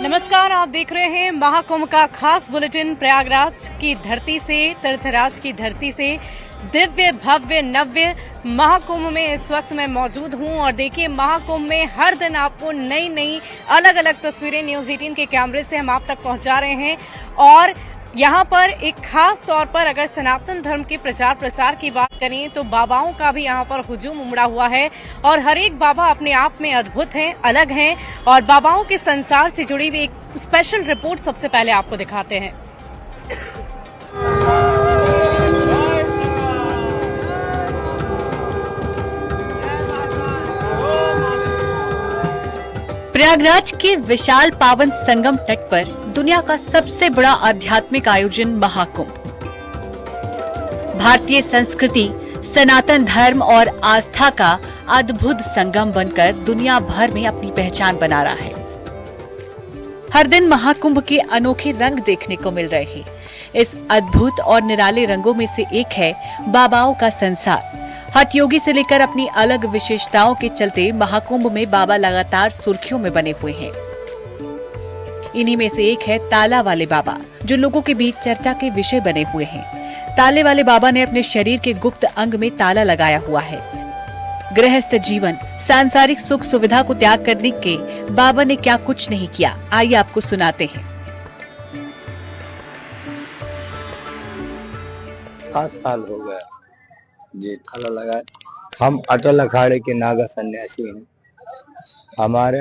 नमस्कार, आप देख रहे हैं महाकुंभ का खास बुलेटिन। प्रयागराज की धरती से, तीर्थराज की धरती से दिव्य भव्य नव्य महाकुंभ में इस वक्त मैं मौजूद हूं और देखिए, महाकुंभ में हर दिन आपको नई नई अलग अलग तस्वीरें न्यूज़ 18 के कैमरे से हम आप तक पहुंचा रहे हैं। और यहाँ पर एक खास तौर पर अगर सनातन धर्म के प्रचार प्रसार की बात करें तो बाबाओं का भी यहाँ पर हुजूम उमड़ा हुआ है और हर एक बाबा अपने आप में अद्भुत हैं, अलग हैं। और बाबाओं के संसार से जुड़ी हुई एक स्पेशल रिपोर्ट सबसे पहले आपको दिखाते हैं। प्रयागराज के विशाल पावन संगम तट पर दुनिया का सबसे बड़ा आध्यात्मिक आयोजन महाकुंभ भारतीय संस्कृति, सनातन धर्म और आस्था का अद्भुत संगम बनकर दुनिया भर में अपनी पहचान बना रहा है। हर दिन महाकुंभ के अनोखे रंग देखने को मिल रहे हैं। इस अद्भुत और निराले रंगों में से एक है बाबाओं का संसार। हठ योगी से लेकर अपनी अलग विशेषताओं के चलते महाकुंभ में बाबा लगातार सुर्खियों में बने हुए हैं। इन्हीं में से एक है ताला वाले बाबा, जो लोगों के बीच चर्चा के विषय बने हुए हैं। ताले वाले बाबा ने अपने शरीर के गुप्त अंग में ताला लगाया हुआ है। गृहस्थ जीवन, सांसारिक सुख सुविधा को त्याग करने के बाबा ने क्या कुछ नहीं किया, आइए आपको सुनाते हैं। 7 साल हो गया जी ताला लगा। हम अटल अखाड़े के नागा सन्यासी हैं। हमारे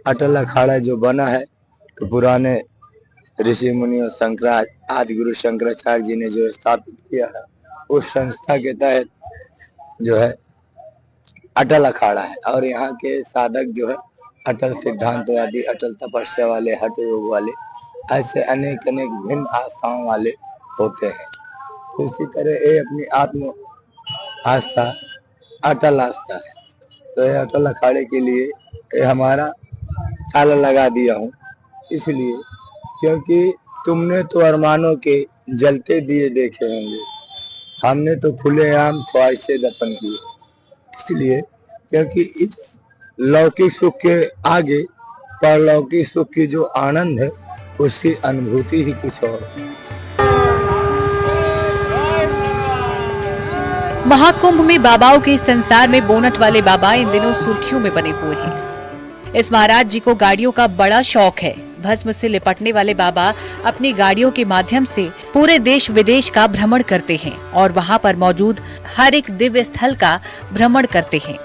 अटल अखाड़ा जो बना है तो पुराने ऋषि मुनि और आदि गुरु शंकराचार्य जी ने जो स्थापित किया है, उस संस्था के तहत जो है अटल अखाड़ा है। और यहाँ के साधक जो है अटल सिद्धांतवादी, अटल तपस्या वाले, हठ योग वाले, ऐसे अनेक अनेक भिन्न आस्थाओं वाले होते हैं। तो इसी तरह ये अपनी आत्म आस्था अटल आस्था है। तो ये अटल अखाड़े के लिए ये हमारा ताला लगा दिया हूँ, इसलिए क्योंकि तुमने तो अरमानों के जलते दिए देखे होंगे, हमने तो खुलेआम ख्वाहिशें दफन किए। इसलिए क्योंकि इस लौकिक सुख के आगे परलौकिक सुख की जो आनंद है, उसकी अनुभूति ही कुछ और है। महाकुंभ में बाबाओं के संसार में बोनट वाले बाबा इन दिनों सुर्खियों में बने हुए हैं। इस महाराज जी को गाड़ियों का बड़ा शौक है। भस्म से लिपटने वाले बाबा अपनी गाड़ियों के माध्यम से पूरे देश विदेश का भ्रमण करते हैं और वहां पर मौजूद हर एक दिव्य स्थल का भ्रमण करते हैं।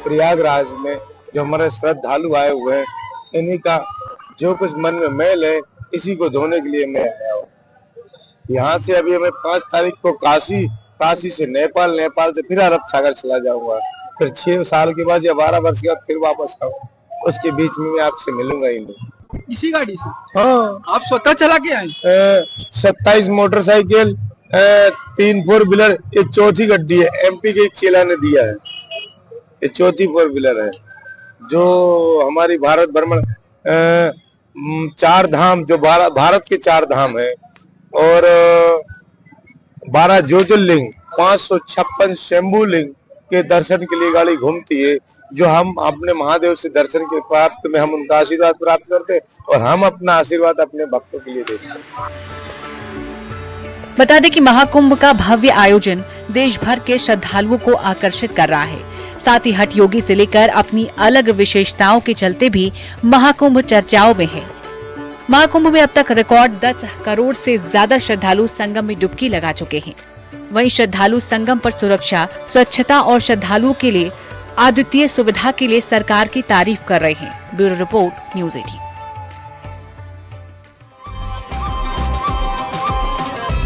प्रयागराज में जो हमारे श्रद्धालु आए हुए हैं, इन्हीं का जो कुछ मन में मैल है, इसी को धोने के लिए मैं आया हूँ। यहाँ से अभी मैं 5 तारीख को काशी से नेपाल, नेपाल से फिर अरब सागर चला जाऊंगा। फिर 6 साल के बाद या 12 वर्ष के बाद फिर वापस आऊंगा। उसके बीच में मैं आपसे मिलूंगा ही नहीं। इसी गाड़ी से? हाँ। आप स्वतः चला के आए? 27 मोटरसाइकिल, 3 4 व्हीलर, ये चौथी गड्डी है। MP के एक चेला ने दिया है, ये चौथी 4 व्हीलर है। जो हमारी भारत भ्रमण 4 धाम, जो भारत के 4 धाम है और 12 ज्योतिर्लिंग, 556 शंभु लिंग के दर्शन के लिए गाड़ी घूमती है। जो हम अपने महादेव से दर्शन के प्राप्त में हम उनका आशीर्वाद प्राप्त करते हैं और हम अपना आशीर्वाद अपने भक्तों के लिए देते हैं। बता दें कि महाकुंभ का भव्य आयोजन देश भर के श्रद्धालुओं को आकर्षित कर रहा है। साथ ही हठ योगी से लेकर अपनी अलग विशेषताओं के चलते भी महाकुंभ चर्चाओं में है। महाकुंभ में अब तक रिकॉर्ड 10 करोड़ से ज्यादा श्रद्धालु संगम में डुबकी लगा चुके हैं। वहीं श्रद्धालु संगम पर सुरक्षा, स्वच्छता और श्रद्धालुओं के लिए अद्वितीय सुविधा के लिए सरकार की तारीफ कर रहे हैं। Bureau report, news 18।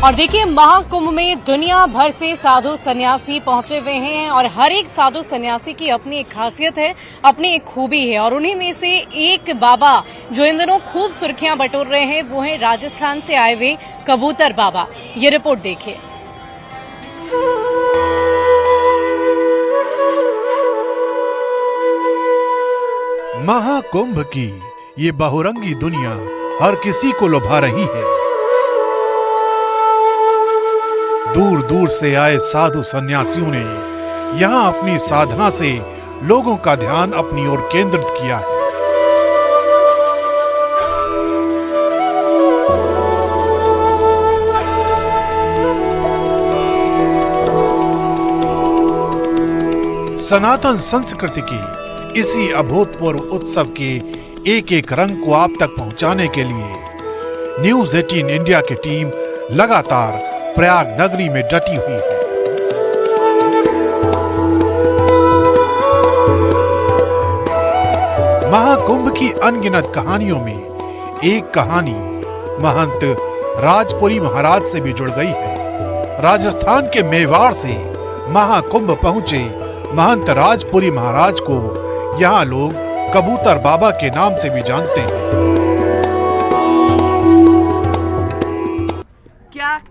और देखिए, महाकुंभ में दुनिया भर से साधु सन्यासी पहुंचे हुए हैं और हर एक साधु सन्यासी की अपनी एक खासियत है, अपनी एक खूबी है। और उन्हीं में से एक बाबा जो इन दिनों खूब सुर्खियां बटोर रहे हैं, वो हैं राजस्थान से आए हुए कबूतर बाबा। ये रिपोर्ट देखिए। महाकुंभ की ये बहुरंगी दुनिया हर किसी को लुभा रही है। दूर दूर से आए साधु सन्यासियों ने यहाँ अपनी साधना से लोगों का ध्यान अपनी ओर केंद्रित किया है। सनातन संस्कृति की इसी अभूतपूर्व उत्सव के एक एक रंग को आप तक पहुंचाने के लिए न्यूज़ 18 इंडिया की टीम लगातार प्रयाग नगरी में डटी हुई है। महाकुंभ की अनगिनत कहानियों में एक कहानी महंत राजपुरी महाराज से भी जुड़ गई है। राजस्थान के मेवाड़ से महाकुंभ पहुंचे महंत राजपुरी महाराज को यहाँ लोग कबूतर बाबा के नाम से भी जानते हैं।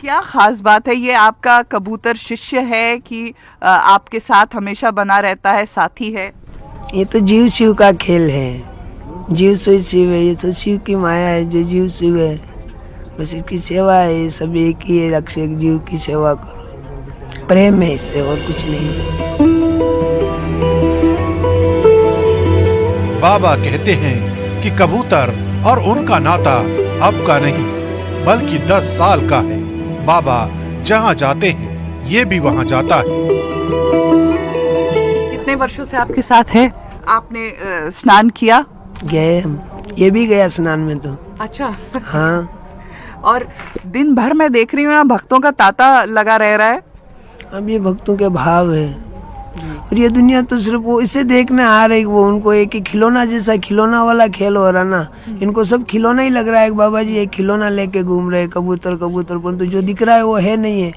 क्या खास बात है? ये आपका कबूतर शिष्य है कि आपके साथ हमेशा बना रहता है, साथी है? ये तो जीव शिव का खेल है। जीव सोई शिव है, ये तो शिव की माया है जो जीव शिव है। बस इसकी सेवा है, ये सब एक ही है लक्ष्य, जीव की सेवा करो। प्रेम है इससे और कुछ नहीं। बाबा कहते हैं कि कबूतर और उनका नाता अब का नहीं बल्कि 10 साल का है। बाबा जहाँ जाते हैं ये भी वहाँ जाता है। कितने वर्षों से आपके साथ है? आपने स्नान किया? गए हम, ये भी गया स्नान में तो। अच्छा। हाँ। और दिन भर मैं देख रही हूँ ना, भक्तों का तांता लगा रह रहा है। अब ये भक्तों के भाव है और ये दुनिया तो सिर्फ वो इसे देखने आ रही, वो उनको एक ही खिलौना जैसा खिलौना वाला खेल हो रहा ना। इनको सब खिलौना ही लग रहा है कि बाबा जी एक खिलौना लेके घूम रहे कबूतर कबूतर, परंतु जो दिख रहा है वो है नहीं है।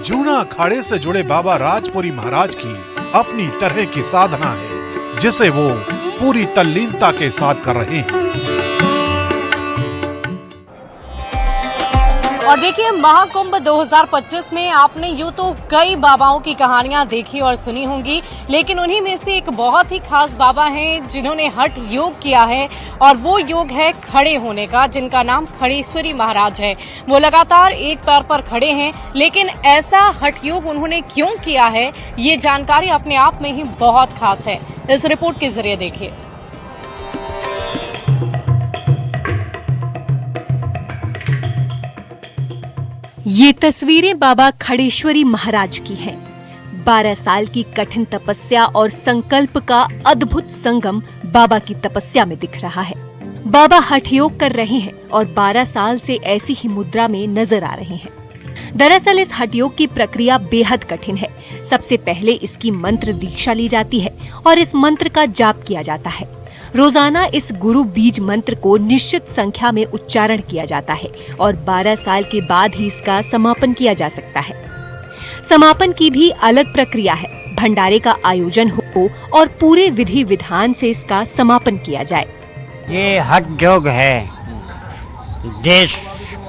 जूना अखाड़े से जुड़े बाबा राजपुरी महाराज की अपनी तरह की साधना है जिसे वो पूरी तल्लीनता के साथ कर रहे हैं। और देखिए महाकुंभ 2025 में आपने यूं तो कई बाबाओं की कहानियां देखी और सुनी होंगी, लेकिन उन्हीं में से एक बहुत ही खास बाबा हैं जिन्होंने हठ योग किया है और वो योग है खड़े होने का, जिनका नाम खड़ेश्वरी महाराज है। वो लगातार एक पैर पर खड़े हैं, लेकिन ऐसा हठ योग उन्होंने क्यों किया है ये जानकारी अपने आप में ही बहुत खास है। इस रिपोर्ट के जरिए देखिए। ये तस्वीरें बाबा खड़ेश्वरी महाराज की हैं। 12 साल की कठिन तपस्या और संकल्प का अद्भुत संगम बाबा की तपस्या में दिख रहा है। बाबा हठ योग कर रहे हैं और 12 साल से ऐसी ही मुद्रा में नजर आ रहे हैं। दरअसल इस हठ योग की प्रक्रिया बेहद कठिन है। सबसे पहले इसकी मंत्र दीक्षा ली जाती है और इस मंत्र का जाप किया जाता है। रोजाना इस गुरु बीज मंत्र को निश्चित संख्या में उच्चारण किया जाता है और 12 साल के बाद ही इसका समापन किया जा सकता है। समापन की भी अलग प्रक्रिया है। भंडारे का आयोजन हो और पूरे विधि विधान से इसका समापन किया जाए। ये हठ योग है, देश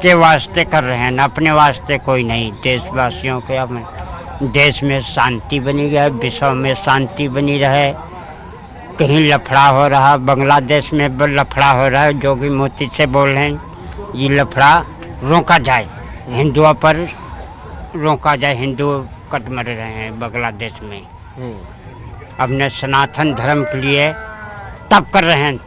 के वास्ते कर रहे हैं, अपने वास्ते कोई नहीं। देशवासियों के देश में शांति बनी रहे, विश्व में शांति बनी रहे। कहीं लफड़ा हो रहा, बांग्लादेश में लफड़ा हो रहा है, जोगी मोदी से बोल रहे हैं ये लफड़ा रोका जाए, हिंदुओं पर रोका जाए। हिंदू कट मर रहे हैं बांग्लादेश में। अपने सनातन धर्म के लिए तप कर रहे हैं।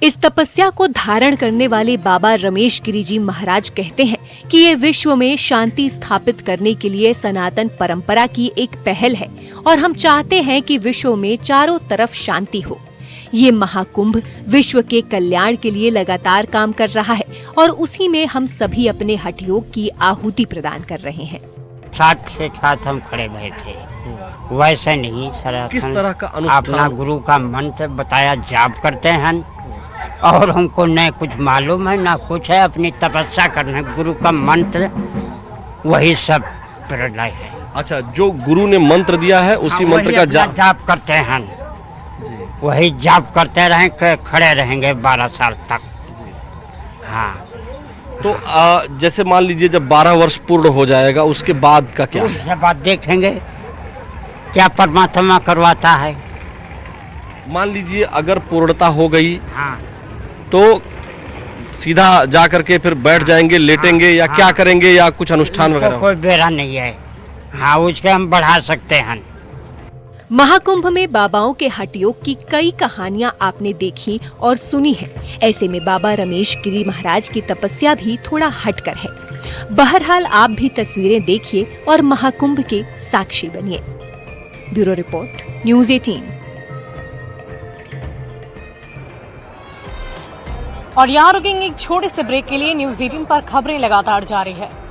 इस तपस्या को धारण करने वाले बाबा रमेश गिरी जी महाराज कहते हैं कि ये विश्व में शांति स्थापित करने के लिए सनातन परंपरा की एक पहल है और हम चाहते हैं कि विश्व में चारों तरफ शांति हो। ये महाकुंभ विश्व के कल्याण के लिए लगातार काम कर रहा है और उसी में हम सभी अपने हठ योग की आहुति प्रदान कर रहे हैं। साथ से साथ हम खड़े हुए थे, वैसे नहीं सर। किस तरह का अनुष्ठान? अपना गुरु का मंत्र बताया, जाप करते हैं और हमको न कुछ मालूम है न कुछ है। अपनी तपस्या करना, गुरु का मंत्र वही सब प्रलय है। अच्छा, जो गुरु ने मंत्र दिया है उसी मंत्र का जाप करते हैं, वही जाप करते रहें, खड़े रहेंगे 12 साल तक। हाँ। तो जैसे मान लीजिए जब 12 वर्ष पूर्ण हो जाएगा उसके बाद का क्या? उसके बाद देखेंगे क्या परमात्मा करवाता है। मान लीजिए अगर पूर्णता हो गई, हाँ, तो सीधा जा करके फिर बैठ जाएंगे, लेटेंगे, या क्या करेंगे, या कुछ अनुष्ठान वगैरह? कोई बेरा नहीं है। हाँ, उसके हम बढ़ा सकते हैं। महाकुंभ में बाबाओं के हठ योग की कई कहानियां आपने देखी और सुनी है। ऐसे में बाबा रमेश गिरी महाराज की तपस्या भी थोड़ा हटकर है। बहरहाल आप भी तस्वीरें देखिए और महाकुंभ के साक्षी बनिए। Bureau report, news 18। और यहाँ रुकेंगे एक छोटे से ब्रेक के लिए। न्यूज़ 18 पर खबरें लगातार जारी है।